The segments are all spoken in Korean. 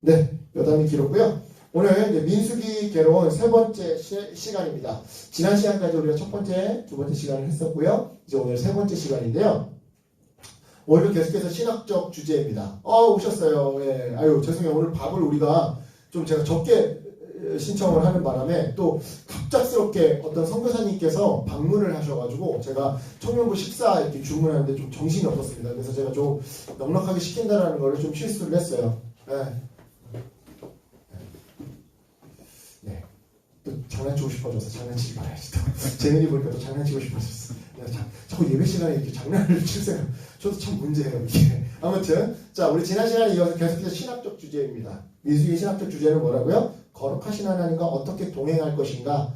네, 여담이 길었고요. 오늘 이제 민수기 개론 세 번째 시간입니다. 지난 시간까지 우리가 첫 번째, 두 번째 시간을 했었고요. 이제 오늘 세 번째 시간인데요. 오늘도 계속해서 신학적 주제입니다. 오셨어요. 예. 아유, 죄송해요. 오늘 밥을 우리가 좀 제가 적게 신청을 하는 바람에 또 갑작스럽게 어떤 선교사님께서 방문을 하셔가지고 제가 청년부 식사 이렇게 주문하는데 좀 정신이 없었습니다. 그래서 제가 좀 넉넉하게 시킨다라는 거를 좀 실수를 했어요. 예. 네. 또 장난치고 싶어져서 장난치지 말아야지. 재능이 보니까 또 장난치고 싶어졌어. 자꾸 예배 시간에 이렇게 장난을 치세요. 저도 참 문제예요, 이게. 아무튼, 자, 우리 지난 시간에 이어서 계속해서 신학적 주제입니다. 민수기의 신학적 주제는 뭐라고요? 거룩하신 하나님과 어떻게 동행할 것인가?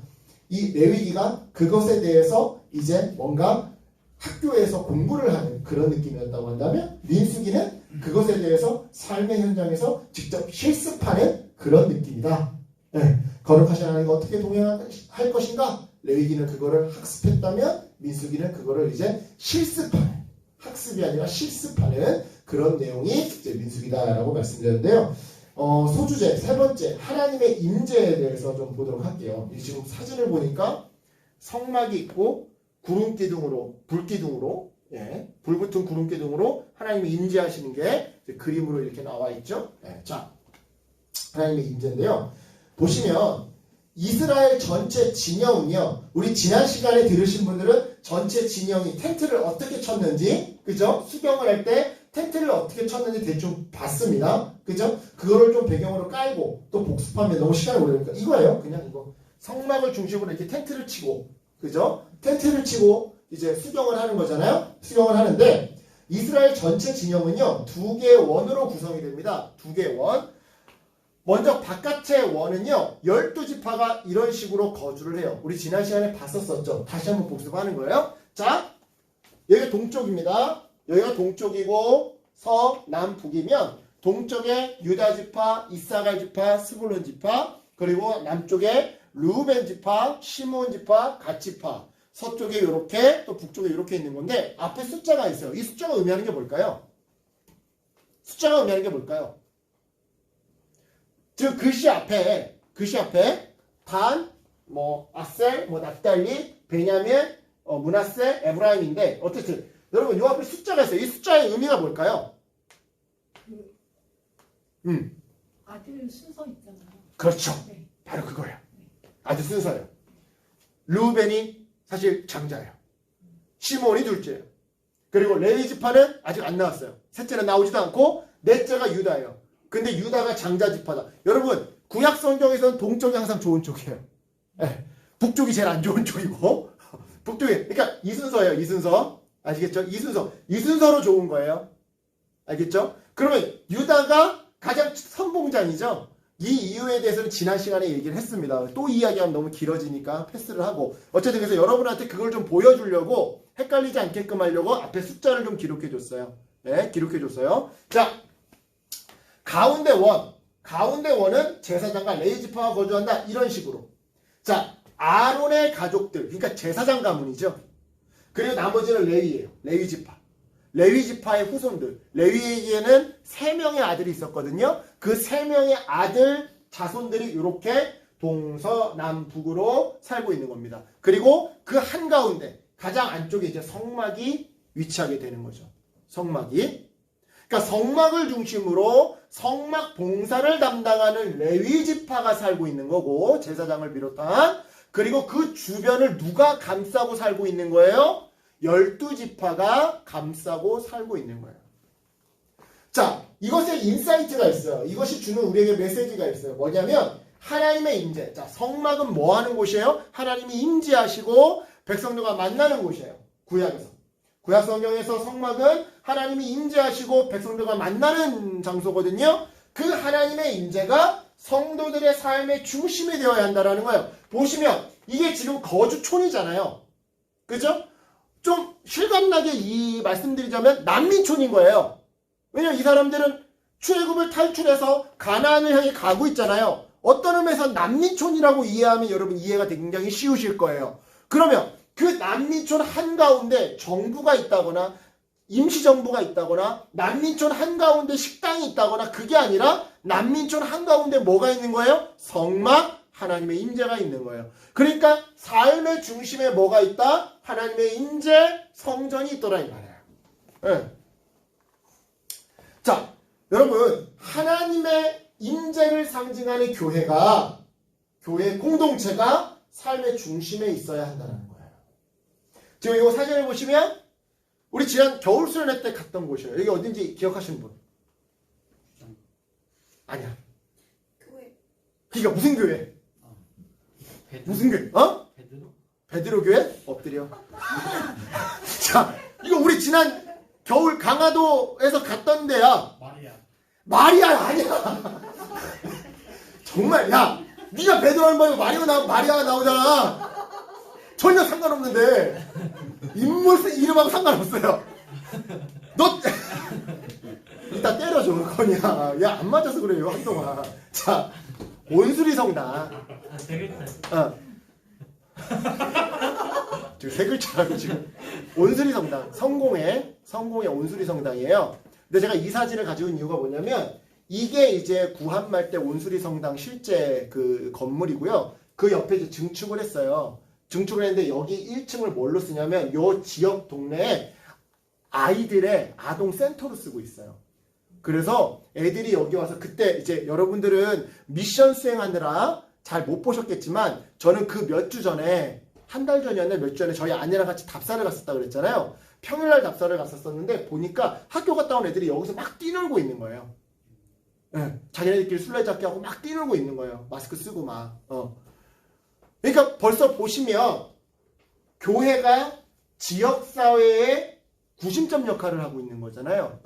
이 레위기가 그것에 대해서 이제 뭔가 학교에서 공부를 하는 그런 느낌이었다고 한다면, 민수기는 그것에 대해서 삶의 현장에서 직접 실습하는 그런 느낌이다. 네. 거룩하신 하나님과 어떻게 동행할 것인가? 레위기는 그거를 학습했다면 민수기는 그거를 이제 실습하는, 학습이 아니라 실습하는 그런 내용이 이제 민수기다라고 말씀드렸는데요. 소주제 세 번째 하나님의 임재에 대해서 좀 보도록 할게요. 지금 사진을 보니까 성막이 있고 구름기둥으로 불기둥으로 불 붙은 구름기둥으로 하나님이 임재하시는 게 그림으로 이렇게 나와 있죠. 자, 하나님의 임재인데요. 보시면 이스라엘 전체 진영은요, 우리 지난 시간에 들으신 분들은 전체 진영이 텐트를 어떻게 쳤는지, 그죠? 수경을 할 때 텐트를 어떻게 쳤는지 대충 봤습니다. 그죠? 그거를 좀 배경으로 깔고 또 복습하면 너무 시간이 오래니까 이거예요. 그냥 이거. 성막을 중심으로 이렇게 텐트를 치고, 그죠? 텐트를 치고 이제 수경을 하는 거잖아요? 수경을 하는데, 이스라엘 전체 진영은요, 두 개의 원으로 구성이 됩니다. 두 개의 원. 먼저 바깥의 원은요 12지파가 이런 식으로 거주를 해요. 우리 지난 시간에 봤었죠. 다시 한번 복습하는 거예요. 자, 여기가 동쪽입니다. 여기가 동쪽이고 서남북이면 동쪽에 유다지파, 이사갈지파, 스불론지파, 그리고 남쪽에 르우벤지파, 시므온지파, 갓지파, 서쪽에 이렇게 또 북쪽에 이렇게 있는 건데 앞에 숫자가 있어요. 이 숫자가 의미하는 게 뭘까요? 숫자가 의미하는 게 뭘까요? 즉 글씨 앞에 단, 아셀, 납달리, 베냐민, 므낫세, 에브라임인데 어쨌든 여러분 요 앞에 숫자가 있어요. 이 숫자의 의미가 뭘까요? 아들 순서 있잖아요. 그렇죠. 네. 바로 그거예요. 아들 순서예요. 르우벤이 사실 장자예요. 시몬이 둘째예요. 그리고 레위 지파는 아직 안 나왔어요. 셋째는 나오지도 않고 넷째가 유다예요. 근데 유다가 장자 지파다. 여러분 구약 성경에서는 동쪽이 항상 좋은 쪽이에요. 북쪽이 제일 안 좋은 쪽이고 북쪽이 그러니까 이 순서예요. 이 순서 아시겠죠? 이 순서로 좋은 거예요. 알겠죠? 그러면 유다가 가장 선봉장이죠. 이 이유에 대해서는 지난 시간에 얘기를 했습니다. 또 이야기하면 너무 길어지니까 패스를 하고 어쨌든 그래서 여러분한테 그걸 좀 보여주려고 헷갈리지 않게끔 하려고 앞에 숫자를 좀 기록해줬어요. 네, 기록해줬어요. 자. 가운데 원은 제사장과 레위지파가 거주한다. 이런 식으로. 자, 아론의 가족들, 그러니까 제사장 가문이죠. 그리고 나머지는 레위예요. 레위지파. 레위지파의 후손들. 레위에게는 3명의 아들이 있었거든요. 그 3명의 아들 자손들이 이렇게 동서남북으로 살고 있는 겁니다. 그리고 그 한가운데 가장 안쪽에 이제 성막이 위치하게 되는 거죠. 성막이. 그러니까 성막을 중심으로 성막 봉사를 담당하는 레위 지파가 살고 있는 거고 제사장을 비롯한 그리고 그 주변을 누가 감싸고 살고 있는 거예요? 12지파가 감싸고 살고 있는 거예요. 자, 이것에 인사이트가 있어요. 이것이 주는 우리에게 메시지가 있어요. 뭐냐면 하나님의 임재. 자, 성막은 뭐 하는 곳이에요? 하나님이 임재하시고 백성들과 만나는 곳이에요. 구약에서. 구약 성경에서 성막은 하나님이 임재하시고 백성들과 만나는 장소거든요. 그 하나님의 임재가 성도들의 삶의 중심이 되어야 한다는 거예요. 보시면 이게 지금 거주촌이잖아요. 그죠? 좀 실감나게 이 말씀드리자면 난민촌인 거예요. 왜냐면 이 사람들은 출애굽을 탈출해서 가나안을 향해 가고 있잖아요. 어떤 의미에서 난민촌이라고 이해하면 여러분 이해가 굉장히 쉬우실 거예요. 그러면 그 난민촌 한가운데 정부가 있다거나 임시정부가 있다거나 난민촌 한가운데 식당이 있다거나 그게 아니라 난민촌 한가운데 뭐가 있는 거예요? 성막, 하나님의 임재가 있는 거예요. 그러니까 삶의 중심에 뭐가 있다? 하나님의 임재, 성전이 있더라 이 말이에요. 네. 자, 여러분 하나님의 임재를 상징하는 교회가 교회 공동체가 삶의 중심에 있어야 한다는 거예요. 지금 이거 사진을 보시면 우리 지난 겨울 수련회 때 갔던 곳이에요. 여기 어딘지 기억하시는 분? 아니야. 교회. 그러니까 무슨 교회? 베드로? 무슨 교회? 어? 베드로? 베드로 교회? 엎드려. 자, 이거 우리 지난 겨울 강화도에서 갔던 데야. 마리아. 마리아 아니야. 정말 야, 네가 베드로를 보면 마리아가 나오잖아. 전혀 상관없는데 인물 이름하고 상관없어요. 너 이따 때려줘 건이야. 야, 안 맞아서 그래요 한동안. 자, 온수리 성당. 아, 세 글자. 지금 세 글자라고 지금. 온수리 성당. 성공의 온수리 성당이에요. 근데 제가 이 사진을 가지고 있는 이유가 뭐냐면 이게 이제 구한말 때 온수리 성당 실제 그 건물이고요. 그 옆에 이제 증축을 했어요. 증축을 했는데 여기 1층을 뭘로 쓰냐면 요 지역 동네에 아이들의 아동 센터로 쓰고 있어요. 그래서 애들이 여기 와서 그때 이제 여러분들은 미션 수행하느라 잘 못 보셨겠지만 저는 그 몇 주 전에 한 달 전이었나 몇 주 전에 저희 아내랑 같이 답사를 갔었다 그랬잖아요. 평일날 답사를 갔었었는데 보니까 학교 갔다 온 애들이 여기서 막 뛰놀고 있는 거예요. 네, 자기네들끼리 술래잡기 하고 막 뛰놀고 있는 거예요. 마스크 쓰고 막. 그러니까 벌써 보시면 교회가 지역사회의 구심점 역할을 하고 있는 거잖아요.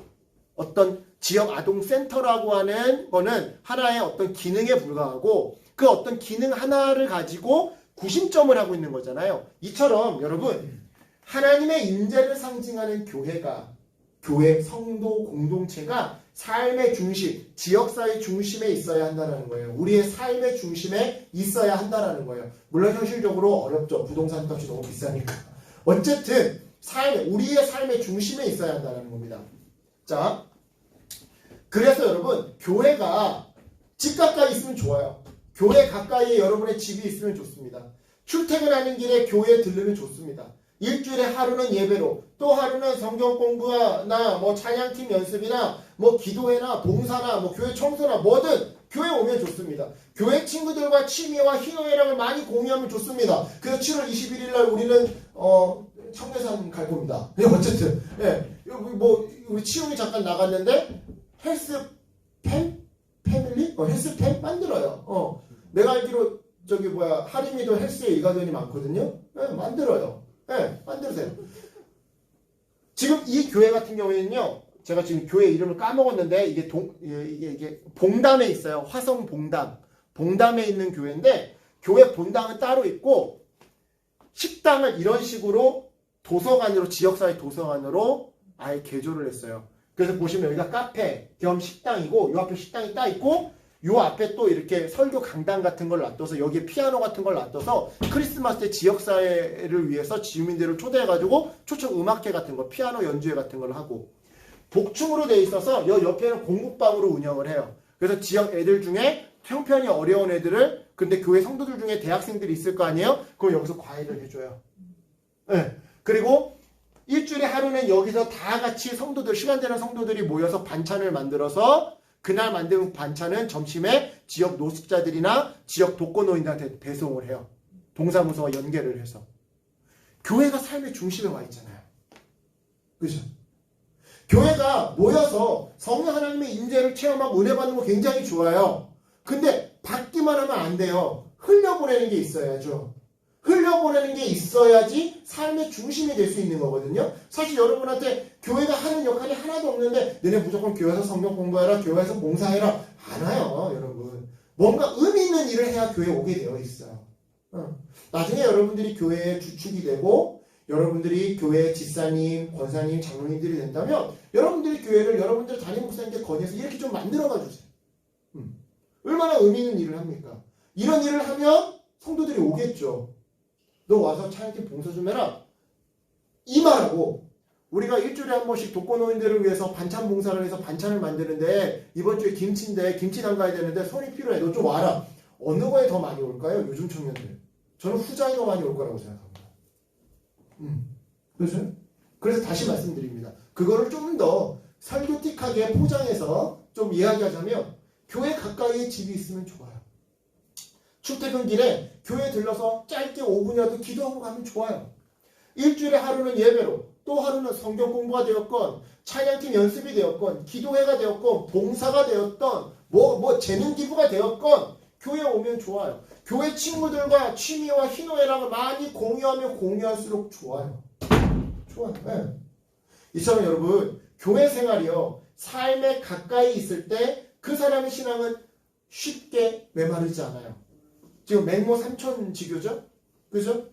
어떤 지역 아동센터라고 하는 거는 하나의 어떤 기능에 불과하고 그 어떤 기능 하나를 가지고 구심점을 하고 있는 거잖아요. 이처럼 여러분 하나님의 임재를 상징하는 교회, 성도, 공동체가 삶의 중심, 지역사회 중심에 있어야 한다는 거예요. 우리의 삶의 중심에 있어야 한다는 거예요. 물론 현실적으로 어렵죠. 부동산 값이 너무 비싸니까. 어쨌든 우리의 삶의 중심에 있어야 한다는 겁니다. 자, 그래서 여러분 교회가 집 가까이 있으면 좋아요. 교회 가까이에 여러분의 집이 있으면 좋습니다. 출퇴근하는 길에 교회에 들르면 좋습니다. 일주일에 하루는 예배로, 또 하루는 성경 공부나 뭐 찬양팀 연습이나 뭐 기도회나 봉사나 뭐 교회 청소나 뭐든 교회 오면 좋습니다. 교회 친구들과 취미와 희노애락을 많이 공유하면 좋습니다. 그래서 7월 21일 날 우리는 청계산 갈 겁니다. 어쨌든 뭐 우리 치용이 잠깐 나갔는데 헬스팸? 패밀리? 헬스팸 만들어요. 내가 알기로 하림이도 헬스에 일가견이 많거든요. 만들어요. 만들으세요. 지금 이 교회 같은 경우에는요, 제가 지금 교회 이름을 까먹었는데, 이게 봉담에 있어요. 화성 봉담. 봉담에 있는 교회인데, 교회 본당은 따로 있고, 식당을 이런 식으로 도서관으로, 지역사회 도서관으로 아예 개조를 했어요. 그래서 보시면 여기가 카페 겸 식당이고, 요 앞에 식당이 딱 있고, 요 앞에 또 이렇게 설교 강당 같은 걸 놔둬서 여기에 피아노 같은 걸 놔둬서 크리스마스 때 지역사회를 위해서 지주민들을 초대해가지고 초청 음악회 같은 거, 피아노 연주회 같은 걸 하고 복층으로 돼 있어서 여 옆에는 공부방으로 운영을 해요. 그래서 지역 애들 중에 형편이 어려운 애들을 근데 교회 성도들 중에 대학생들이 있을 거 아니에요? 그럼 여기서 과외를 해줘요. 그리고 일주일에 하루는 여기서 다 같이 성도들, 시간 되는 성도들이 모여서 반찬을 만들어서 그날 만든 반찬은 점심에 지역 노숙자들이나 지역 독거노인들한테 배송을 해요. 동사무소와 연계를 해서. 교회가 삶의 중심에 와 있잖아요. 그죠? 교회가 모여서 성령 하나님의 임재를 체험하고 은혜 받는 거 굉장히 좋아요. 근데 받기만 하면 안 돼요. 흘려보내는 게 있어야죠. 흘려보내는 게 있어야지 삶의 중심이 될 수 있는 거거든요. 사실 여러분한테 교회가 하는 역할이 하나도 없는데 너네 무조건 교회에서 성경 공부해라, 교회에서 봉사해라. 안 와요, 여러분. 뭔가 의미 있는 일을 해야 교회에 오게 되어 있어요. 나중에 여러분들이 교회의 주축이 되고 여러분들이 교회의 집사님, 권사님, 장로님들이 된다면 여러분들이 교회를 여러분들 담임 목사님께 건의해서 이렇게 좀 만들어가 주세요. 얼마나 의미 있는 일을 합니까? 이런 일을 하면 성도들이 오겠죠. 너 와서 찬양팀 봉사 좀 해라. 이 말하고 우리가 일주일에 한 번씩 독거노인들을 위해서 반찬 봉사를 해서 반찬을 만드는데 이번 주에 김치인데 김치 담가야 되는데 손이 필요해. 너 좀 와라. 어느 거에 더 많이 올까요? 요즘 청년들. 저는 후자에 더 많이 올 거라고 생각합니다. 그렇죠? 그래서 다시 말씀드립니다. 그거를 좀 더 설교틱하게 포장해서 좀 이야기하자면 교회 가까이에 집이 있으면 좋아요. 출퇴근길에 교회 들러서 짧게 5분이라도 기도하고 가면 좋아요. 일주일에 하루는 예배로, 또 하루는 성경 공부가 되었건, 찬양팀 연습이 되었건, 기도회가 되었건, 봉사가 되었던, 재능 기부가 되었건, 교회 오면 좋아요. 교회 친구들과 취미와 희노애락을 많이 공유하면 공유할수록 좋아요. 좋아요. 네. 이처럼 여러분, 교회 생활이요, 삶에 가까이 있을 때 그 사람의 신앙은 쉽게 메마르지 않아요. 지금 맹모 삼촌지교죠? 그죠?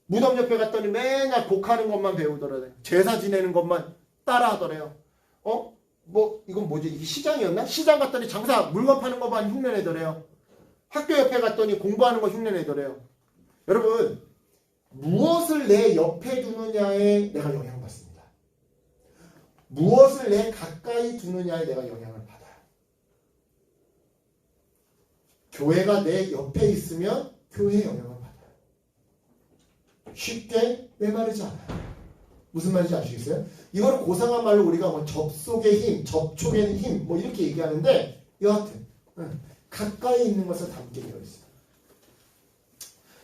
무덤 옆에 갔더니 맨날 곡하는 것만 배우더래요. 제사 지내는 것만 따라하더래요. 이건 뭐지? 이게 시장이었나? 시장 갔더니 장사 물건 파는 것만 흉내내더래요. 학교 옆에 갔더니 공부하는 거 흉내내더래요. 여러분, 무엇을 내 옆에 두느냐에 내가 영향받습니다. 무엇을 내 가까이 두느냐에 내가 영향을 받아요. 교회가 내 옆에 있으면 교회에 영향을 받아요. 쉽게 메마르지 않아요. 무슨 말인지 아시겠어요? 이걸 고상한 말로 우리가 뭐 접속의 힘, 접촉의 힘 뭐 이렇게 얘기하는데 여하튼 가까이 있는 것을 담게 되어 있어요.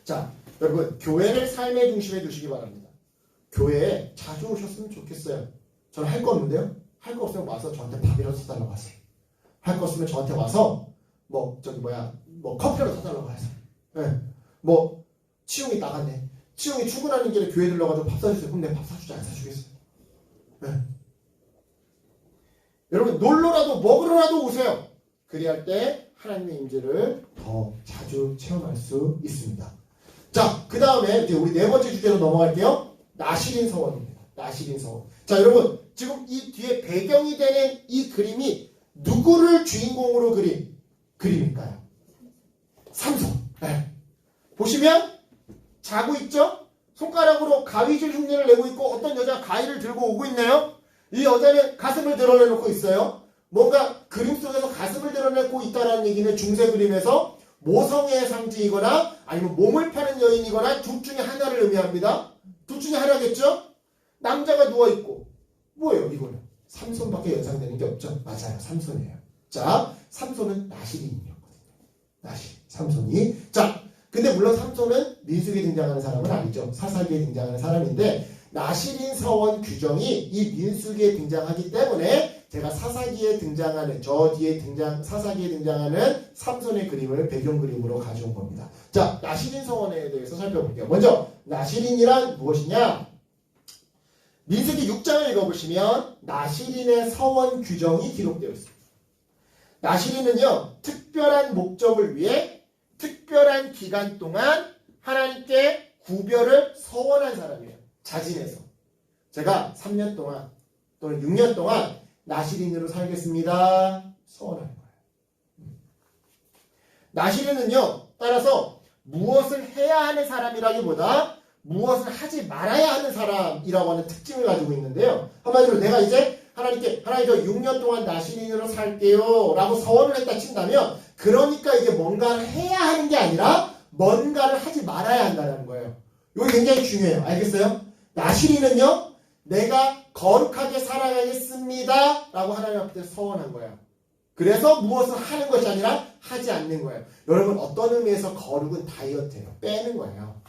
자, 여러분 교회를 삶의 중심에 두시기 바랍니다. 교회에 자주 오셨으면 좋겠어요. 저는 할 거 없는데요. 할 거 없으면 와서 저한테 밥이라도 사달라고 하세요. 할 거 없으면 저한테 와서 커피라도 사달라고 하세요. 네. 치용이 나갔네. 치용이 출근하는 길에 교회 들러가지고 밥 사주세요. 그럼 내가 밥 사주지 안 사주겠어요? 네. 여러분 놀러라도 먹으러라도 오세요. 그리할 때 하나님의 임재를 더 자주 체험할 수 있습니다. 자, 그 다음에 이제 우리 네 번째 주제로 넘어갈게요. 나실인 서원입니다. 나실인 서원. 자, 여러분 지금 이 뒤에 배경이 되는 이 그림이 누구를 주인공으로 그린 그림일까요? 삼손. 네. 보시면 자고 있죠? 손가락으로 가위질 흉내를 내고 있고 어떤 여자가 가위를 들고 오고 있네요. 이 여자는 가슴을 드러내놓고 있어요. 뭔가 그림 속에서 가슴을 드러내고 있다는 얘기는 중세 그림에서 모성애의 상징이거나 아니면 몸을 파는 여인이거나 둘 중에 하나를 의미합니다. 둘 중에 하나겠죠? 남자가 누워있고 뭐예요 이거는? 삼손밖에 연상되는 게 없죠? 맞아요. 삼손이에요. 자, 삼손은 나실인이었거든요. 나실, 삼손이. 자, 근데 물론 삼손은 민수기에 등장하는 사람은 아니죠. 사사기에 등장하는 사람인데 나실인 서원 규정이 이 민수기에 등장하기 때문에 제가 사사기에 등장하는 사사기에 등장하는 삼손의 그림을 배경 그림으로 가져온 겁니다. 자, 나실인 서원에 대해서 살펴볼게요. 먼저 나실인이란 무엇이냐? 민수기 6장을 읽어보시면 나실인의 서원 규정이 기록되어 있습니다. 나실인은요, 특별한 목적을 위해 특별한 기간 동안 하나님께 구별을 서원한 사람이에요. 자진해서. 제가 3년 동안 또는 6년 동안 나실인으로 살겠습니다. 서원하는 거예요. 나실인은요, 따라서 무엇을 해야 하는 사람이라기보다 무엇을 하지 말아야 하는 사람이라고 하는 특징을 가지고 있는데요. 한마디로 내가 이제 하나님 저 6년 동안 나실인으로 살게요 라고 서원을 했다 친다면 그러니까 이게 뭔가를 해야 하는 게 아니라 뭔가를 하지 말아야 한다는 거예요. 이거 굉장히 중요해요. 알겠어요? 나실인은요, 내가 거룩하게 살아가겠습니다 라고 하나님 앞에 서원한 거예요. 그래서 무엇을 하는 것이 아니라 하지 않는 거예요. 여러분 어떤 의미에서 거룩은 다이어트예요. 빼는 거예요.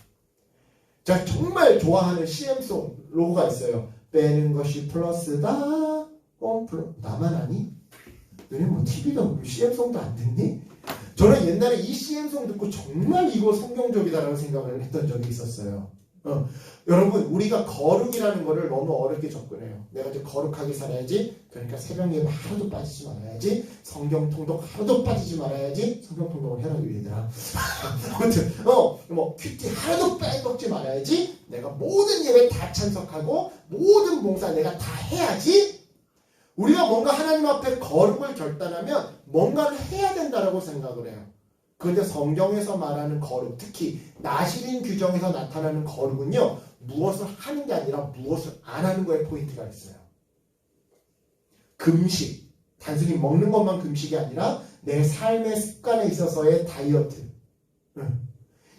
제가 정말 좋아하는 CM송 로고가 있어요. 빼는 것이 플러스다. 나만 아니? 너네 뭐 TV도 CM송도 안 듣니? 저는 옛날에 이 CM송 듣고 정말 이거 성경적이다라고 생각을 했던 적이 있었어요. 여러분 우리가 거룩이라는 거를 너무 어렵게 접근해요. 내가 좀 거룩하게 살아야지. 그러니까 새벽 예배 하루도 빠지지 말아야지. 성경 통독 하루도 빠지지 말아야지. 성경 통독을 해라 얘들아. 아무튼 큐티 하루도 빼먹지 말아야지. 내가 모든 예배 다 참석하고 모든 봉사 내가 다 해야지. 우리가 뭔가 하나님 앞에 거룩을 결단하면 뭔가를 해야 된다라고 생각을 해요. 그런데 성경에서 말하는 거룩, 특히 나시린 규정에서 나타나는 거룩은요, 무엇을 하는 게 아니라 무엇을 안 하는 거에 포인트가 있어요. 금식, 단순히 먹는 것만 금식이 아니라 내 삶의 습관에 있어서의 다이어트.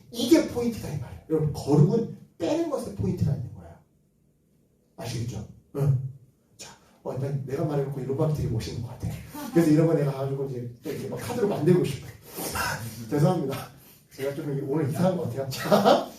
이게 포인트다 이 말이에요. 여러분, 거룩은 빼는 것에 포인트가 있는 거야. 아시겠죠? 자, 내가 말해놓고 이런 밥 되게 멋있는 것 같아. 그래서 이런 거 내가 가지고 이제 이렇게 막 카드로 만들고 싶어요. 죄송합니다. 제가 좀 오늘 이상한 것 같아요. 자,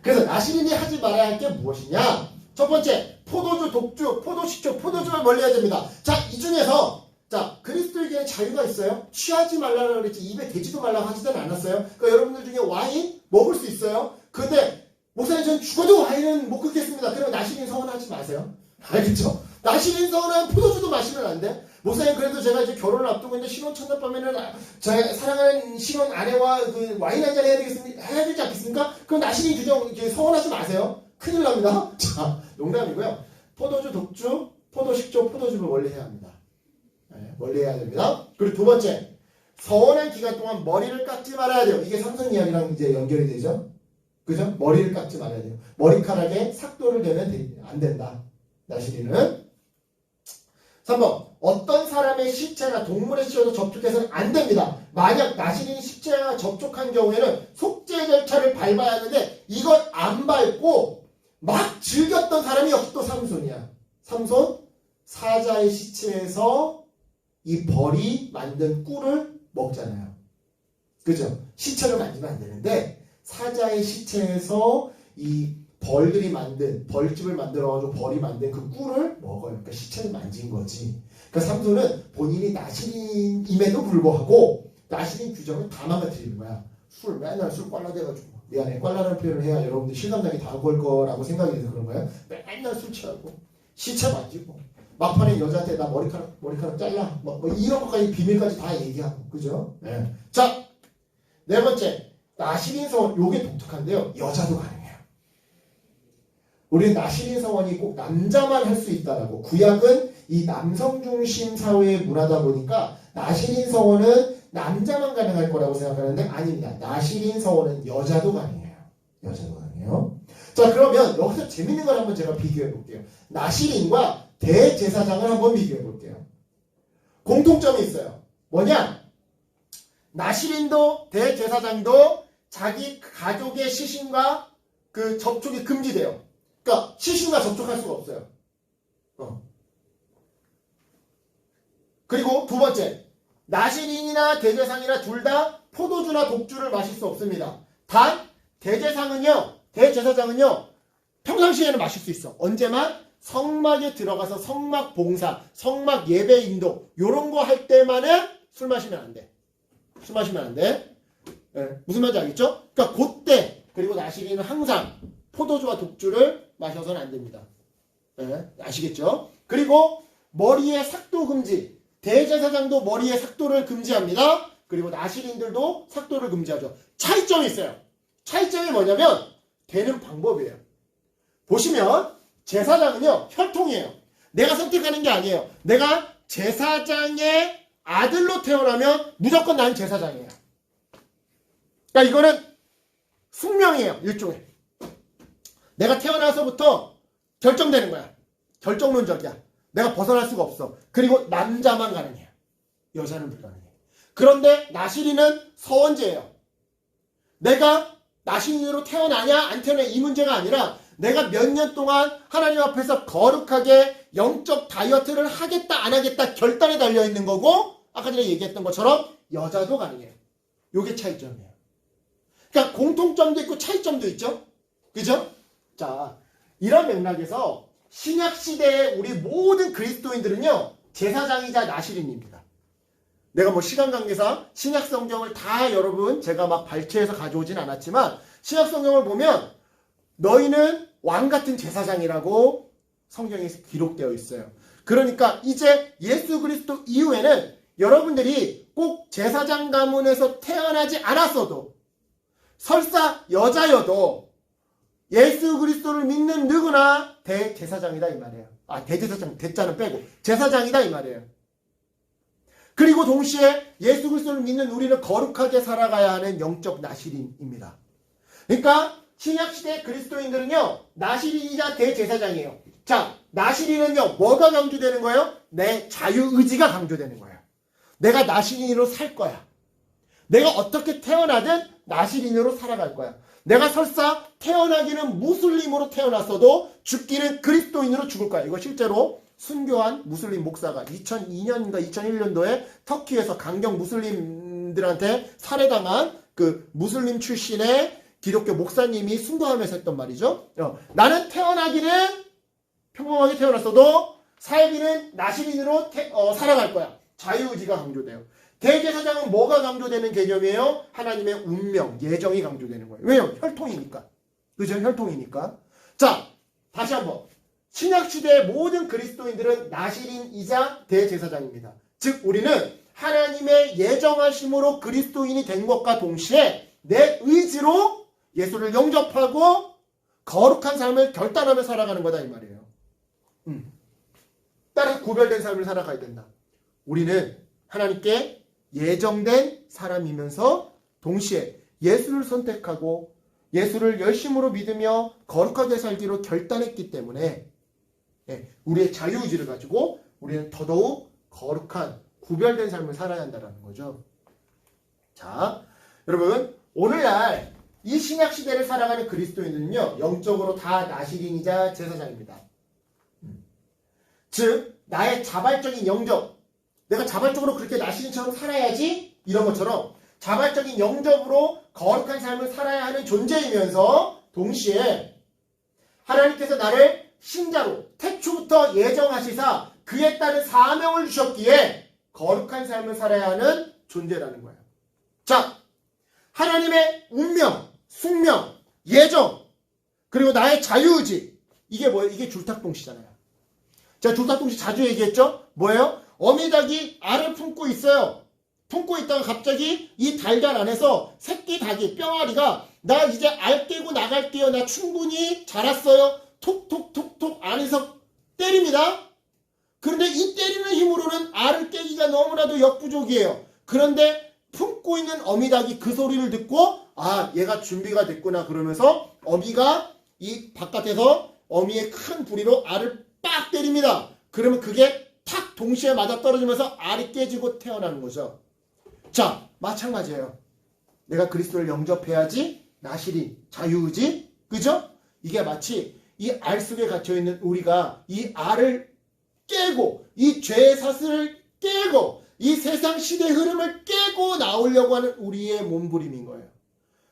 그래서 나시린이 하지 말아야 할 게 무엇이냐? 첫 번째, 포도주, 독주, 포도식초, 포도주를 멀리해야 됩니다. 자, 이 중에서 자, 그리스도에게는 자유가 있어요. 취하지 말라고 그랬지 입에 대지도 말라고 하지는 않았어요. 그러니까 여러분들 중에 와인 먹을 수 있어요. 근데 목사님 전 죽어도 와인은 못 끊겠습니다. 그러면 나시린 서원하지 마세요. 알겠죠? 나시린 서원하면 포도주도 마시면 안 돼. 목사님 그래도 제가 이제 결혼을 앞두고 있는데 신혼 첫날 밤에는 제 사랑하는 신혼 아내와 그 와인 한잔 해야 되지 않겠습니까? 그럼 나시린 규정 서원하지 마세요. 큰일 납니다. 자, 농담이고요. 포도주, 독주, 포도식초, 포도주를 멀리해야 합니다. 네, 멀리해야 됩니다. 그리고 두 번째, 서원한 기간 동안 머리를 깎지 말아야 돼요. 이게 삼성 이야기랑 이제 연결이 되죠. 그죠? 머리를 깎지 말아야 돼요. 머리카락에 삭도를 대면 안 된다. 나시린은. 3번, 어떤 사람의 시체나 동물의 시체도 접촉해서는 안 됩니다. 만약 나시린 시체와 접촉한 경우에는 속죄 절차를 밟아야 하는데 이걸 안 밟고 막 즐겼던 사람이 역시 또 삼손이야. 삼손, 사자의 시체에서 이 벌이 만든 꿀을 먹잖아요. 그죠? 시체를 만지면 안 되는데 사자의 시체에서 이 벌들이 만든 벌집을 만들어가지고 벌이 만든 그 꿀을 먹어요. 그러니까 시체를 만진 거지. 그러니까 삼손은 본인이 나시린임에도 불구하고 나시린 규정을 다 망가뜨리는 거야. 맨날 술 꽐라대가지고 미안해 꽐라라는 표현을 해야 여러분들 실감나게 다 걸 거라고 생각이 돼서 그런 거예요. 맨날 술 취하고 시체 만지고 막판에 여자한테 나 머리카락 잘라 뭐 이런 것까지 비밀까지 다 얘기하고 그죠? 네. 자, 네 번째 나시린 서원. 요게 독특한데요. 여자도 가능해요. 우리는 나시린 서원이 꼭 남자만 할 수 있다라고. 구약은 이 남성 중심 사회의 문화다 보니까 나시린 서원은 남자만 가능할 거라고 생각하는데 아닙니다. 나시린 서원은 여자도 가능해요. 여자도 가능해요. 자, 그러면 여기서 재밌는 걸 한번 제가 비교해 볼게요. 나시린과 대제사장을 한번 비교해 볼게요. 공통점이 있어요. 뭐냐? 나시린도 대제사장도 자기 가족의 시신과 그 접촉이 금지돼요. 그러니까 시신과 접촉할 수가 없어요. 그리고 두 번째, 나시린이나 대제사장이나 둘 다 포도주나 독주를 마실 수 없습니다. 단 대제사장은요 평상시에는 마실 수 있어. 언제만? 성막에 들어가서 성막 봉사, 성막 예배 인도 요런 거 할 때만은 술 마시면 안 돼. 술 마시면 안 돼. 네, 무슨 말인지 알겠죠? 그러니까 그때 그리고 나시린은 항상 포도주와 독주를 마셔서는 안 됩니다. 네, 아시겠죠? 그리고 머리에 삭도 금지. 대제사장도 머리에 삭도를 금지합니다. 그리고 나시린들도 삭도를 금지하죠. 차이점이 있어요. 차이점이 뭐냐면 되는 방법이에요. 보시면 제사장은요 혈통이에요. 내가 선택하는 게 아니에요. 내가 제사장의 아들로 태어나면 무조건 나는 제사장이에요. 그러니까 이거는 숙명이에요. 일종의. 내가 태어나서부터 결정되는 거야. 결정론적이야. 내가 벗어날 수가 없어. 그리고 남자만 가능해요. 여자는 불가능해요. 그런데 나시린은 서원제예요. 내가 나시린으로 태어나냐 안 태어나냐 이 문제가 아니라 내가 몇 년 동안 하나님 앞에서 거룩하게 영적 다이어트를 하겠다 안 하겠다 결단에 달려있는 거고 아까 전에 얘기했던 것처럼 여자도 가능해요. 요게 차이점이에요. 그러니까 공통점도 있고 차이점도 있죠. 그죠? 자, 이런 맥락에서 신약시대의 우리 모든 그리스도인들은요 제사장이자 나시린입니다. 내가 뭐 시간 관계상 신약 성경을 다 여러분 제가 막 발췌해서 가져오진 않았지만 신약 성경을 보면 너희는 왕 같은 제사장이라고 성경에 기록되어 있어요. 그러니까 이제 예수 그리스도 이후에는 여러분들이 꼭 제사장 가문에서 태어나지 않았어도 설사 여자여도 예수 그리스도를 믿는 누구나 대제사장이다 이 말이에요. 대제사장 대자는 빼고 제사장이다 이 말이에요. 그리고 동시에 예수 그리스도를 믿는 우리는 거룩하게 살아가야 하는 영적 나시린입니다. 그러니까 신약시대 그리스도인들은요, 나시린이자 대제사장이에요. 자, 나시린은요, 뭐가 강조되는 거예요? 내 자유의지가 강조되는 거예요. 내가 나시린으로 살 거야. 내가 어떻게 태어나든 나시린으로 살아갈 거야. 내가 설사 태어나기는 무슬림으로 태어났어도 죽기는 그리스도인으로 죽을 거야. 이거 실제로 순교한 무슬림 목사가 2002년인가 2001년도에 터키에서 강경 무슬림들한테 살해당한 그 무슬림 출신의 기독교 목사님이 순교하면서 했던 말이죠. 나는 태어나기는 평범하게 태어났어도 살기는 나시린으로 살아갈 거야. 자유의지가 강조돼요. 대제사장은 뭐가 강조되는 개념이에요? 하나님의 운명, 예정이 강조되는 거예요. 왜요? 혈통이니까. 그죠? 혈통이니까. 자, 다시 한번. 신약시대의 모든 그리스도인들은 나시린이자 대제사장입니다. 즉 우리는 하나님의 예정하심으로 그리스도인이 된 것과 동시에 내 의지로 예수를 영접하고 거룩한 삶을 결단하며 살아가는 거다 이 말이에요. 따라서 구별된 삶을 살아가야 된다. 우리는 하나님께 예정된 사람이면서 동시에 예수를 선택하고 예수를 열심으로 믿으며 거룩하게 살기로 결단했기 때문에 우리의 자유의지를 가지고 우리는 더더욱 거룩한 구별된 삶을 살아야 한다는 거죠. 자, 여러분 오늘날 이 신약시대를 살아가는 그리스도인들은요, 영적으로 다 나시린이자 제사장입니다. 즉 나의 자발적인 영접, 내가 자발적으로 그렇게 나시린처럼 살아야지 이런 것처럼 자발적인 영접으로 거룩한 삶을 살아야 하는 존재이면서 동시에 하나님께서 나를 신자로 태초부터 예정하시사 그에 따른 사명을 주셨기에 거룩한 삶을 살아야 하는 존재라는 거예요. 자, 하나님의 운명, 숙명, 예정, 그리고 나의 자유의지, 이게 뭐예요? 이게 줄탁동시잖아요. 제가 줄탁동시 자주 얘기했죠? 뭐예요? 어미닭이 알을 품고 있어요. 품고 있다가 갑자기 이 달걀 안에서 새끼 닭이, 뿅아리가 나 이제 알 깨고 나갈게요. 나 충분히 자랐어요. 톡톡톡톡 안에서 때립니다. 그런데 이 때리는 힘으로는 알을 깨기가 너무나도 역부족이에요. 그런데 품고 있는 어미닭이 그 소리를 듣고 아, 얘가 준비가 됐구나 그러면서 어미가 이 바깥에서 어미의 큰 부리로 알을 빡 때립니다. 그러면 그게 탁 동시에 맞아 떨어지면서 알이 깨지고 태어나는 거죠. 자, 마찬가지예요. 내가 그리스도를 영접해야지 나시린, 자유의지, 그죠? 이게 마치 이 알 속에 갇혀있는 우리가 이 알을 깨고 이 죄의 사슬을 깨고 이 세상 시대의 흐름을 깨고 나오려고 하는 우리의 몸부림인 거예요.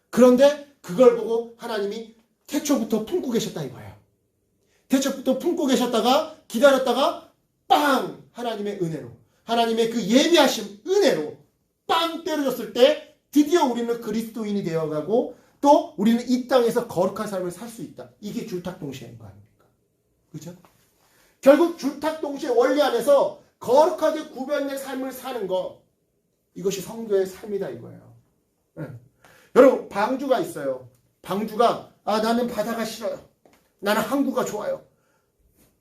그런데 그걸 보고 하나님이 태초부터 품고 계셨다 이거예요. 태초부터 품고 계셨다가 기다렸다가 빵! 하나님의 은혜로, 하나님의 그 예비하심 은혜로 빵 때려줬을 때 드디어 우리는 그리스도인이 되어가고 또 우리는 이 땅에서 거룩한 삶을 살 수 있다. 이게 줄탁동시인 거 아닙니까? 그죠? 결국 줄탁동시의 원리 안에서 거룩하게 구별된 삶을 사는 거, 이것이 성도의 삶이다 이거예요. 네. 여러분 방주가 있어요. 방주가 나는 바다가 싫어요. 나는 항구가 좋아요.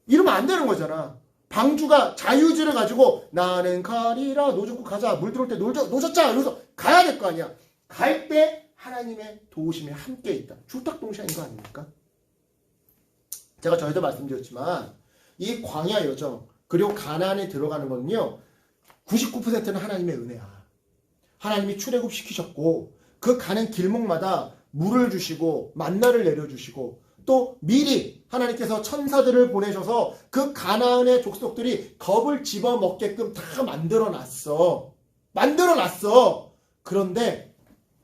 이러면 안 되는 거잖아. 방주가 자유의지를 가지고 나는 가리라 노젓고 가자. 물 들어올 때 노젓자 이러면서 가야 될 거 아니야. 갈 때 하나님의 도우심이 함께 있다. 줄탁동시인 거 아닙니까? 제가 전에도 말씀드렸지만 이 광야 여정 그리고 가나안에 들어가는 거는요 99%는 하나님의 은혜야. 하나님이 출애굽시키셨고 그 가는 길목마다 물을 주시고 만나를 내려주시고 또 미리 하나님께서 천사들을 보내셔서 그 가나안의 족속들이 겁을 집어먹게끔 다 만들어놨어. 그런데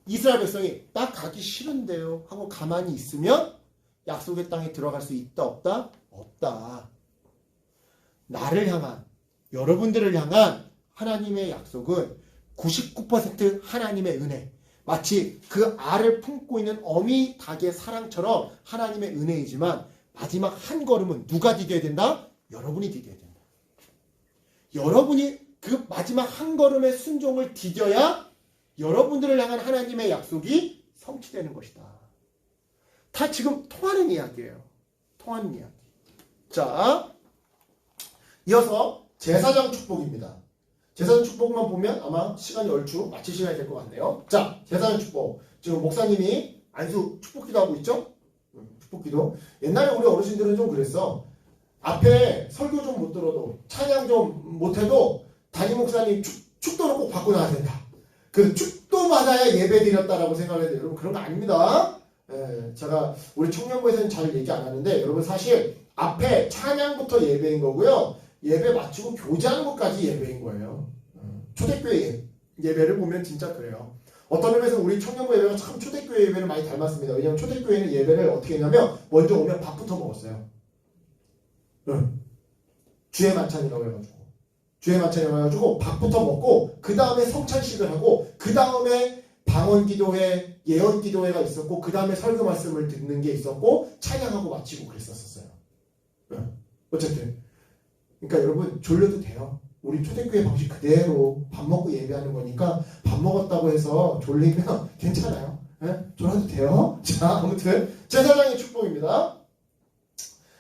이스라엘 백성이 나 가기 싫은데요 하고 가만히 있으면 약속의 땅에 들어갈 수 있다 없다? 없다. 나를 향한, 여러분들을 향한 하나님의 약속은 99% 하나님의 은혜, 마치 그 알을 품고 있는 어미 닭의 사랑처럼 하나님의 은혜이지만 마지막 한 걸음은 누가 디뎌야 된다? 여러분이 디뎌야 된다. 여러분이 그 마지막 한 걸음의 순종을 디뎌야 여러분들을 향한 하나님의 약속이 성취되는 것이다. 다 지금 통하는 이야기예요. 통하는 이야기. 자, 이어서 제사장 축복입니다. 제사장 축복만 보면 아마 시간이 얼추 마칠 시간이 될 것 같네요. 자, 제사장 축복. 지금 목사님이 안수 축복기도 하고 있죠? 축복기도. 옛날에 우리 어르신들은 좀 그랬어. 앞에 설교 좀 못 들어도 찬양 좀 못해도 담임 목사님 축도를 꼭 받고 나와야 된다. 그 축도 받아야 예배 드렸다라고 생각해야 돼요. 여러분 그런 거 아닙니다. 제가 우리 청년부에서는 잘 얘기 안 하는데 여러분 사실 앞에 찬양부터 예배인 거고요. 예배 마치고 교제하는 것까지 예배인 거예요. 초대교회 예배를 보면 진짜 그래요. 어떤 의미에서 우리 청년부 예배가 참 초대교회 예배를 많이 닮았습니다. 왜냐하면 초대교회는 예배를 어떻게 했냐면 먼저 오면 밥부터 먹었어요. 주의 만찬이라고 해가지고 주의 만찬이라고 해가지고 밥부터 먹고 그 다음에 성찬식을 하고 그 다음에 방언기도회, 예언기도회가 있었고 그 다음에 설교 말씀을 듣는 게 있었고 찬양하고 마치고 그랬었어요. 어쨌든 그러니까 여러분 졸려도 돼요. 우리 초대교회 방식 그대로 밥 먹고 예배하는 거니까 밥 먹었다고 해서 졸리면 괜찮아요. 졸아도 돼요. 자, 아무튼 제사장의 축복입니다.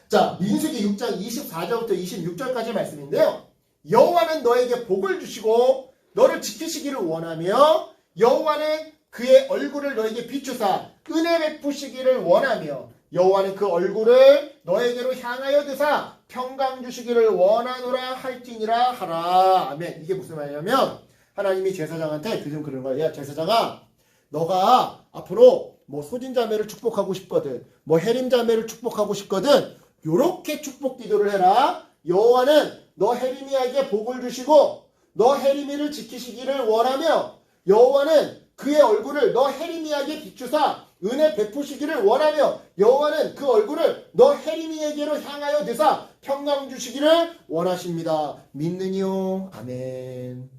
자, 민수기 6장 24절부터 26절까지 말씀인데요. 여호와는 너에게 복을 주시고 너를 지키시기를 원하며 여호와는 그의 얼굴을 너에게 비추사 은혜 베푸시기를 원하며 여호와는 그 얼굴을 너에게로 향하여 드사 평강 주시기를 원하노라 할지니라 하라. 아멘. 이게 무슨 말이냐면 하나님이 제사장한테 요즘 그런 거예요. 야 제사장아, 너가 앞으로 뭐 소진자매를 축복하고 싶거든, 뭐 해림자매를 축복하고 싶거든, 요렇게 축복 기도를 해라. 여호와는 너 해림이에게 복을 주시고 너 해림이를 지키시기를 원하며 여호와는 그의 얼굴을 너 해림이에게 비추사 은혜 베푸시기를 원하며 여호와는 그 얼굴을 너 해림이에게로 향하여 드사 평강 주시기를 원하십니다. 믿느니요? 아멘.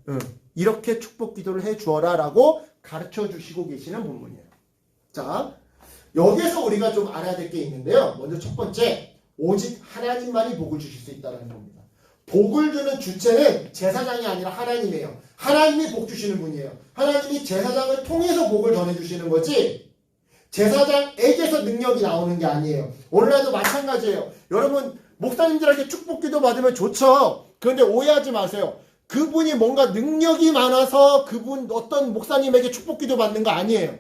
이렇게 축복 기도를 해 주어라 라고 가르쳐 주시고 계시는 본문이에요. 자, 여기에서 우리가 좀 알아야 될 게 있는데요. 먼저 첫 번째, 오직 하나님만이 복을 주실 수 있다는 겁니다. 복을 주는 주체는 제사장이 아니라 하나님이에요. 하나님이 복 주시는 분이에요. 하나님이 제사장을 통해서 복을 전해주시는 거지 제사장에게서 능력이 나오는 게 아니에요. 오늘날도 마찬가지예요. 여러분 목사님들에게 축복기도 받으면 좋죠. 그런데 오해하지 마세요. 그분이 뭔가 능력이 많아서 그분 어떤 목사님에게 축복기도 받는 거 아니에요.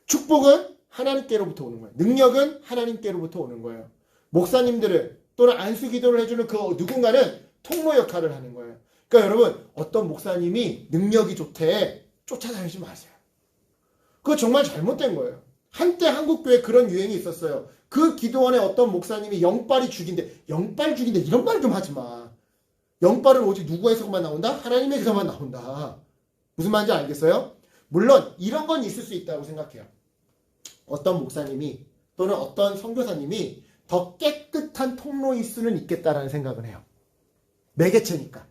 축복은 하나님께로부터 오는 거예요. 능력은 하나님께로부터 오는 거예요. 목사님들은 또는 안수기도를 해주는 그 누군가는 통로 역할을 하는 거예요. 그러니까 여러분 어떤 목사님이 능력이 좋대 쫓아다니지 마세요. 그거 정말 잘못된 거예요. 한때 한국교회에 그런 유행이 있었어요. 그 기도원에 어떤 목사님이 영빨이 죽인대. 영빨 죽인대 이런 말 좀 하지 마. 영빨은 오직 누구에서만 나온다? 하나님에게서만 나온다. 무슨 말인지 알겠어요? 물론 이런 건 있을 수 있다고 생각해요. 어떤 목사님이 또는 어떤 선교사님이 더 깨끗한 통로일 수는 있겠다라는 생각을 해요. 매개체니까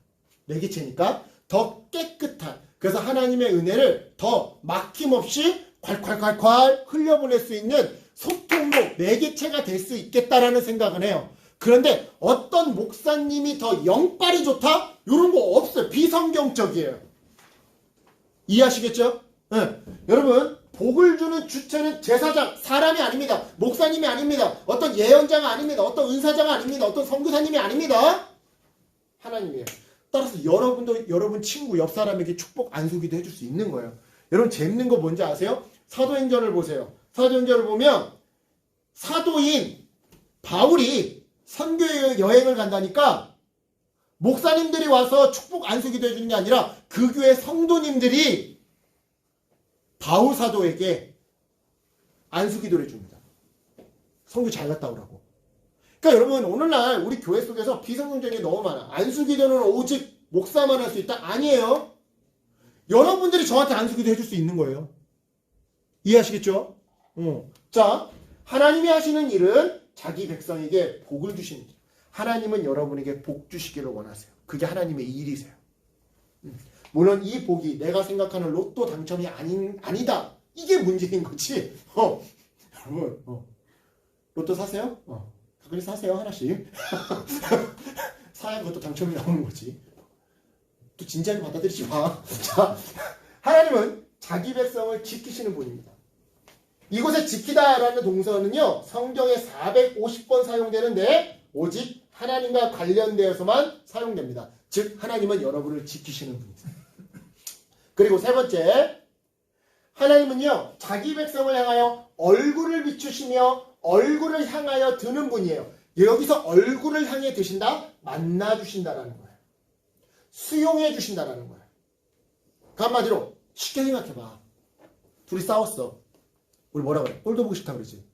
더 깨끗한, 그래서 하나님의 은혜를 더 막힘없이 콸콸콸콸 흘려보낼 수 있는 소통로, 매개체가 될 수 있겠다라는 생각을 해요. 그런데 어떤 목사님이 더 영빨이 좋다? 이런 거 없어요. 비성경적이에요. 이해하시겠죠? 네. 여러분 복을 주는 주체는 제사장, 사람이 아닙니다. 목사님이 아닙니다. 어떤 예언자가 아닙니다. 어떤 은사자가 아닙니다. 어떤 선교사님이 아닙니다. 하나님이에요. 따라서 여러분도 여러분 친구, 옆 사람에게 축복 안수기도 해줄 수 있는 거예요. 여러분 재밌는 거 뭔지 아세요? 사도행전을 보세요. 사도행전을 보면 사도인 바울이 선교 여행을 간다니까 목사님들이 와서 축복 안수기도 해주는 게 아니라 그 교회 성도님들이 바울 사도에게 안수기도를 해줍니다. 선교 잘 갔다 오라고. 그러니까 여러분 오늘날 우리 교회 속에서 비성경적인 게 너무 많아. 안수기도는 오직 목사만 할 수 있다? 아니에요. 여러분들이 저한테 안수기도 해줄 수 있는 거예요. 이해하시겠죠? 자, 하나님이 하시는 일은 자기 백성에게 복을 주시는 일. 하나님은 여러분에게 복 주시기를 원하세요. 그게 하나님의 일이세요. 물론 이 복이 내가 생각하는 로또 당첨이 아니다. 이게 문제인 거지. 여러분 로또 사세요? 가끔씩 사세요. 하나씩. 사야 그것도 당첨이 나오는 거지. 또 진지하게 받아들이지 마. 자, 하나님은 자기 백성을 지키시는 분입니다. 이곳에 지키다라는 동사는요. 성경에 450번 사용되는데 오직 하나님과 관련되어서만 사용됩니다. 즉 하나님은 여러분을 지키시는 분이세요. 그리고 세 번째, 하나님은요 자기 백성을 향하여 얼굴을 비추시며 얼굴을 향하여 드는 분이에요. 여기서 얼굴을 향해 드신다? 만나주신다라는 거예요. 수용해 주신다라는 거예요. 그 한마디로 쉽게 생각해봐. 둘이 싸웠어. 우리 뭐라 그래? 꼴도 보기 싫다 그러지.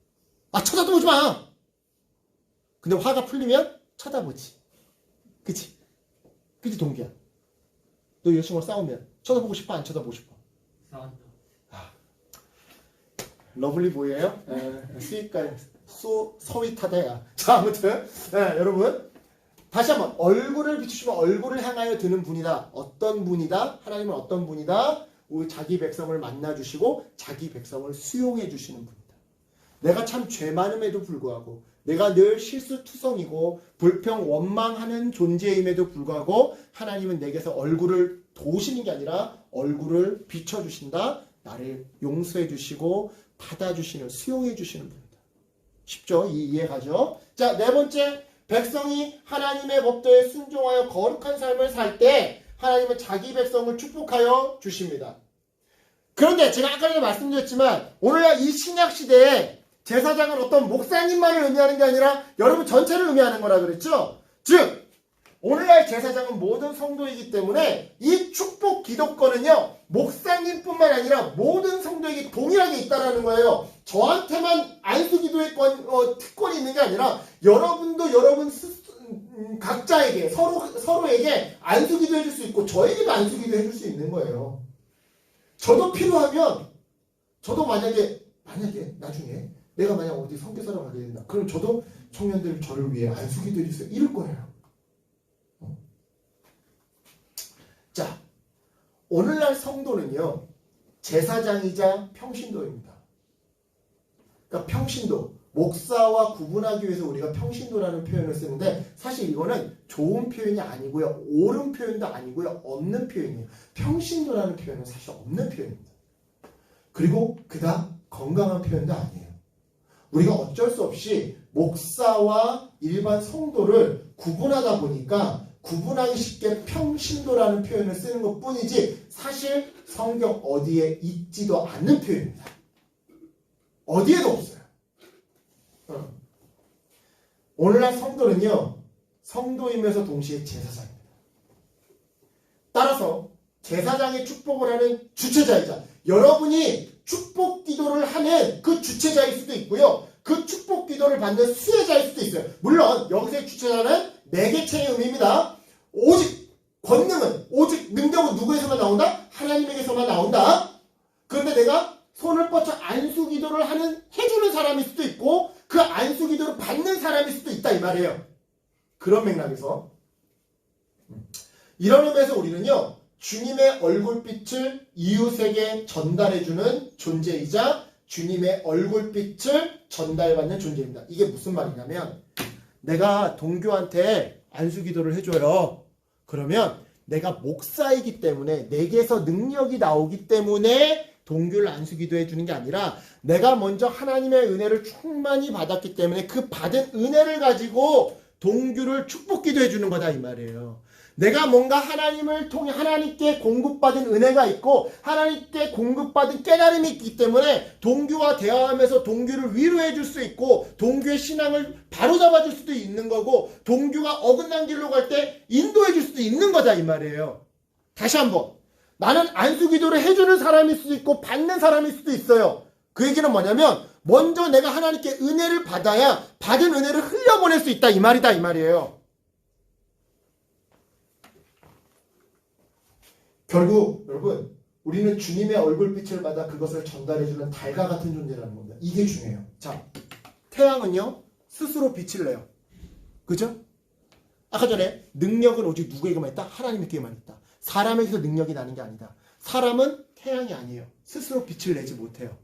아 쳐다도 보지 마. 근데 화가 풀리면 쳐다보지. 그치? 그치 동기야? 너 여자친구랑 싸우면 쳐다보고 싶어 안 쳐다보고 싶어? 싸운다. 러블리 보이예요? 스윗가이 서윗하다야. 자 아무튼 여러분 다시 한번 얼굴을 비추시면 얼굴을 향하여 드는 분이다. 어떤 분이다? 하나님은 어떤 분이다? 우리 자기 백성을 만나주시고 자기 백성을 수용해 주시는 분이다. 내가 참 죄 많음에도 불구하고 내가 늘 실수투성이고 불평 원망하는 존재임에도 불구하고 하나님은 내게서 얼굴을 도우시는 게 아니라 얼굴을 비춰주신다. 나를 용서해 주시고 받아주시는 수용해 주시는 분이다. 쉽죠? 이해 가죠? 자, 네 번째, 백성이 하나님의 법도에 순종하여 거룩한 삶을 살 때 하나님은 자기 백성을 축복하여 주십니다. 그런데 제가 아까 전에 말씀드렸지만 오늘날 이 신약 시대에 제사장은 어떤 목사님만을 의미하는 게 아니라 여러분 전체를 의미하는 거라 그랬죠? 즉 오늘날 제사장은 모든 성도이기 때문에 이 축복 기도권은요 목사님뿐만 아니라 모든 성도에게 동일하게 있다라는 거예요. 저한테만 안수기도의 특권이 있는 게 아니라 여러분도 여러분 각자에게 서로에게 안수기도 해줄 수 있고 저에게도 안수기도 해줄 수 있는 거예요. 저도 필요하면 저도 만약에 나중에 내가 만약 어디 선교사로 가게 된다. 그럼 저도 청년들 저를 위해 안수기도 해주세요. 이럴 거예요. 자, 오늘날 성도는요 제사장이자 평신도입니다. 그러니까 평신도, 목사와 구분하기 위해서 우리가 평신도라는 표현을 쓰는데 사실 이거는 좋은 표현이 아니고요, 옳은 표현도 아니고요, 없는 표현이에요. 평신도라는 표현은 사실 없는 표현입니다. 그리고 그다음 건강한 표현도 아니에요. 우리가 어쩔 수 없이 목사와 일반 성도를 구분하다 보니까 구분하기 쉽게 평신도라는 표현을 쓰는 것 뿐이지 사실 성경 어디에 있지도 않는 표현입니다. 어디에도 없어요. 오늘날 성도는요 성도이면서 동시에 제사장입니다. 따라서 제사장의 축복을 하는 주체자이자 여러분이 축복 기도를 하는 그 주체자일 수도 있고요. 그 축복 기도를 받는 수혜자일 수도 있어요. 물론 여기서의 주체자는 매개체의 의미입니다. 오직 권능은 오직 능력은 누구에서만 나온다? 하나님에게서만 나온다. 그런데 내가 손을 뻗쳐 안수 기도를 해주는 사람일 수도 있고 그 안수 기도를 받는 사람일 수도 있다 이 말이에요. 그런 맥락에서 이런 의미에서 우리는요 주님의 얼굴빛을 이웃에게 전달해주는 존재이자 주님의 얼굴빛을 전달받는 존재입니다. 이게 무슨 말이냐면 내가 동교한테 안수기도를 해줘요. 그러면 내가 목사이기 때문에 내게서 능력이 나오기 때문에 동교를 안수기도 해주는 게 아니라 내가 먼저 하나님의 은혜를 충만히 받았기 때문에 그 받은 은혜를 가지고 동교를 축복기도 해주는 거다 이 말이에요. 내가 뭔가 하나님을 통해 하나님께 공급받은 은혜가 있고 하나님께 공급받은 깨달음이 있기 때문에 동규와 대화하면서 동규를 위로해 줄 수 있고 동규의 신앙을 바로잡아 줄 수도 있는 거고 동규가 어긋난 길로 갈 때 인도해 줄 수도 있는 거다 이 말이에요. 다시 한번 나는 안수기도를 해주는 사람일 수도 있고 받는 사람일 수도 있어요. 그 얘기는 뭐냐면 먼저 내가 하나님께 은혜를 받아야 받은 은혜를 흘려보낼 수 있다 이 말이다 이 말이에요. 결국 여러분 우리는 주님의 얼굴빛을 받아 그것을 전달해주는 달과 같은 존재라는 겁니다. 이게 중요해요. 자, 태양은요 스스로 빛을 내요. 그죠? 아까 전에 능력은 오직 누구에게만 있다? 하나님에게만 있다. 사람에게서 능력이 나는 게 아니다. 사람은 태양이 아니에요. 스스로 빛을 내지 못해요.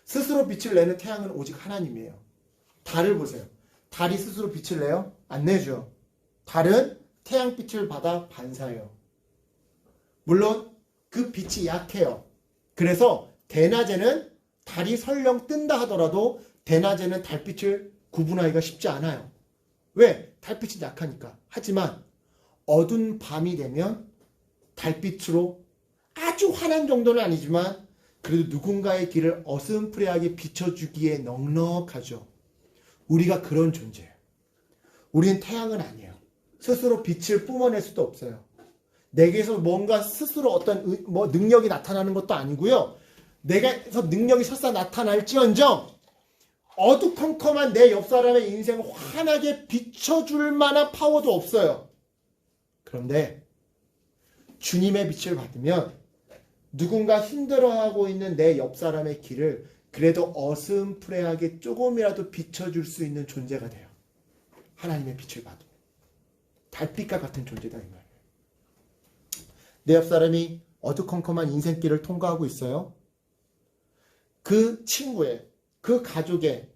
스스로 빛을 내는 태양은 오직 하나님이에요. 달을 보세요. 달이 스스로 빛을 내요? 안 내죠. 달은 태양빛을 받아 반사해요. 물론 그 빛이 약해요. 그래서 대낮에는 달이 설령 뜬다 하더라도 대낮에는 달빛을 구분하기가 쉽지 않아요. 왜? 달빛이 약하니까. 하지만 어두운 밤이 되면 달빛으로 아주 환한 정도는 아니지만 그래도 누군가의 길을 어슴푸레하게 비춰주기에 넉넉하죠. 우리가 그런 존재예요. 우리는 태양은 아니에요. 스스로 빛을 뿜어낼 수도 없어요. 내게서 뭔가 스스로 어떤 능력이 나타나는 것도 아니고요. 내게서 능력이 설사 나타날지언정 어두컴컴한 내 옆 사람의 인생을 환하게 비춰줄 만한 파워도 없어요. 그런데 주님의 빛을 받으면 누군가 힘들어하고 있는 내 옆 사람의 길을 그래도 어슴푸레하게 조금이라도 비춰줄 수 있는 존재가 돼요. 하나님의 빛을 받으면. 달빛과 같은 존재다 이 말이에요. 내 옆 사람이 어두컴컴한 인생길을 통과하고 있어요. 그 친구의, 그 가족의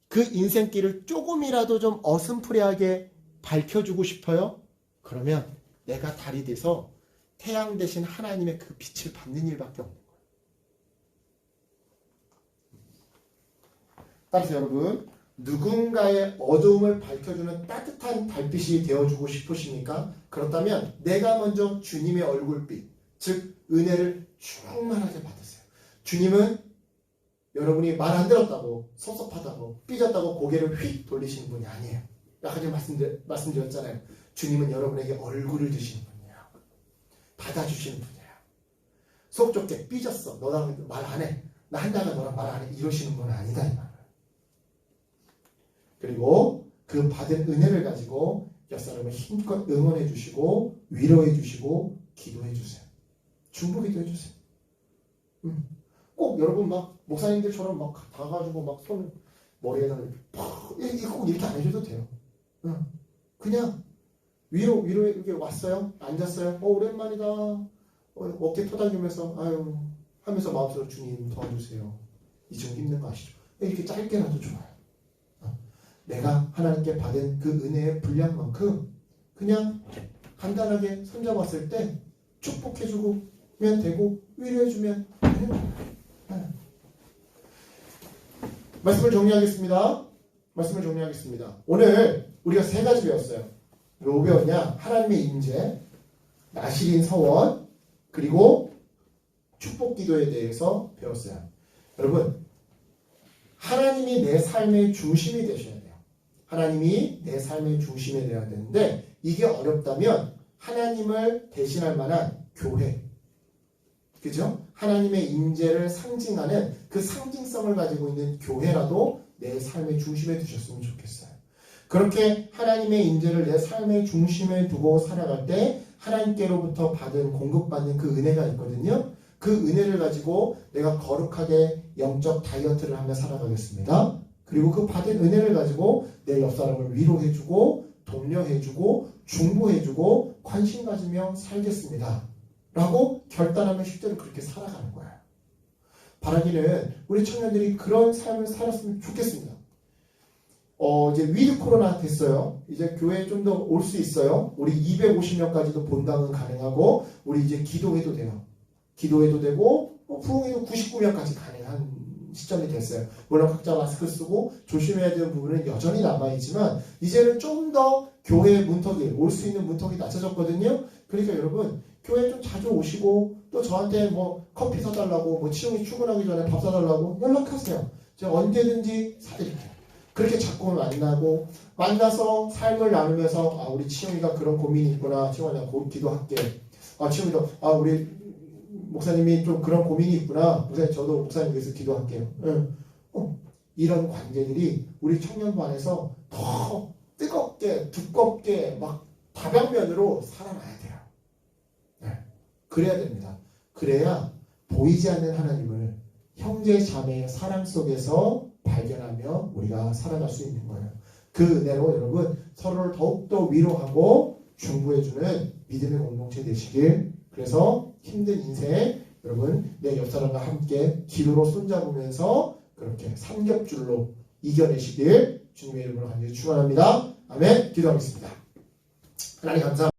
그 인생길을 조금이라도 좀 어슴푸레하게 밝혀주고 싶어요? 그러면 내가 달이 돼서 태양 대신 하나님의 그 빛을 받는 일밖에 없는 거예요. 따라서 여러분, 누군가의 어두움을 밝혀주는 따뜻한 달빛이 되어주고 싶으십니까? 그렇다면 내가 먼저 주님의 얼굴빛, 즉 은혜를 충만하게 받으세요. 주님은 여러분이 말 안 들었다고, 섭섭하다고, 삐졌다고 고개를 휙 돌리시는 분이 아니에요. 아까 전에 말씀드렸잖아요. 주님은 여러분에게 얼굴을 주시는 분이에요. 받아주시는 분이에요. 속 좁게 삐졌어. 너랑 말 안 해. 나 한다가 너랑 말 안 해. 이러시는 분은 아니다 이 말이에요. 그리고 그 받은 은혜를 가지고 옆 사람을 힘껏 응원해 주시고 위로해 주시고 기도해 주세요. 중보 기도해 주세요. 꼭 여러분 막 목사님들처럼 막 가가지고 막 손 머리에다 꼭 이렇게 안 해줘도 돼요. 그냥 위로해 이렇게 왔어요. 앉았어요. 오랜만이다. 어깨 토닥이면서 아유 하면서 마음속으로 주님 도와주세요. 이 지금 힘든 거 아시죠? 이렇게 짧게라도 좋아요. 내가 하나님께 받은 그 은혜의 분량만큼 그냥 간단하게 손잡았을 때 축복해주면 되고 위로해주면 되는 거예요. 말씀을 정리하겠습니다. 오늘 우리가 세 가지 배웠어요. 뭐 배웠냐? 하나님의 임재, 나실인 서원, 그리고 축복 기도에 대해서 배웠어요. 여러분, 하나님이 내 삶의 중심이 되셔야 돼요. 하나님이 내 삶의 중심이 되어야 되는데 이게 어렵다면 하나님을 대신할 만한 교회, 그죠? 하나님의 임재를 상징하는 그 상징성을 가지고 있는 교회라도 내 삶의 중심에 두셨으면 좋겠어요. 그렇게 하나님의 임재를 내 삶의 중심에 두고 살아갈 때 하나님께로부터 받은 공급받는 그 은혜가 있거든요. 그 은혜를 가지고 내가 거룩하게 영적 다이어트를 하며 살아가겠습니다. 그리고 그 받은 은혜를 가지고 내 옆 사람을 위로해주고 독려해주고 중보해주고 관심 가지며 살겠습니다. 라고 결단하면 실제로 그렇게 살아가는 거예요. 바라기는 우리 청년들이 그런 삶을 살았으면 좋겠습니다. 이제 위드 코로나 됐어요. 이제 교회에 좀 더 올 수 있어요. 우리 250명까지도 본당은 가능하고 우리 이제 기도해도 돼요. 기도해도 되고 부흥회도 99명까지 가능한 시점이 됐어요. 물론 각자 마스크 쓰고 조심해야 되는 부분은 여전히 남아있지만 이제는 좀 더 교회의 문턱이 올 수 있는 문턱이 낮춰졌거든요. 그러니까 여러분 교회 좀 자주 오시고 또 저한테 뭐 커피 사달라고 뭐 치용이 출근하기 전에 밥 사달라고 연락하세요. 제가 언제든지 사드릴게요. 그렇게 자꾸 만나서 삶을 나누면서 아 우리 치용이가 그런 고민이 있구나. 치용아 내가 기도할게. 아 치용이도 아 우리 목사님이 좀 그런 고민이 있구나. 목사님 저도 목사님 위해서 기도할게요. 응. 이런 관계들이 우리 청년부 안에서 더 뜨겁게 두껍게 막 다방면으로 살아나야 돼요. 네. 그래야 됩니다. 그래야 보이지 않는 하나님을 형제 자매의 사랑 속에서 발견하며 우리가 살아갈 수 있는 거예요. 그 은혜로 여러분 서로를 더욱더 위로하고 중보해주는 믿음의 공동체 되시길. 그래서 힘든 인생 여러분 내 옆 사람과 함께 기도로 손잡으면서 그렇게 삼겹줄로 이겨내시길 주님의 이름으로 간절히 축원합니다. 아멘. 기도하겠습니다. 하나님 감사합니다.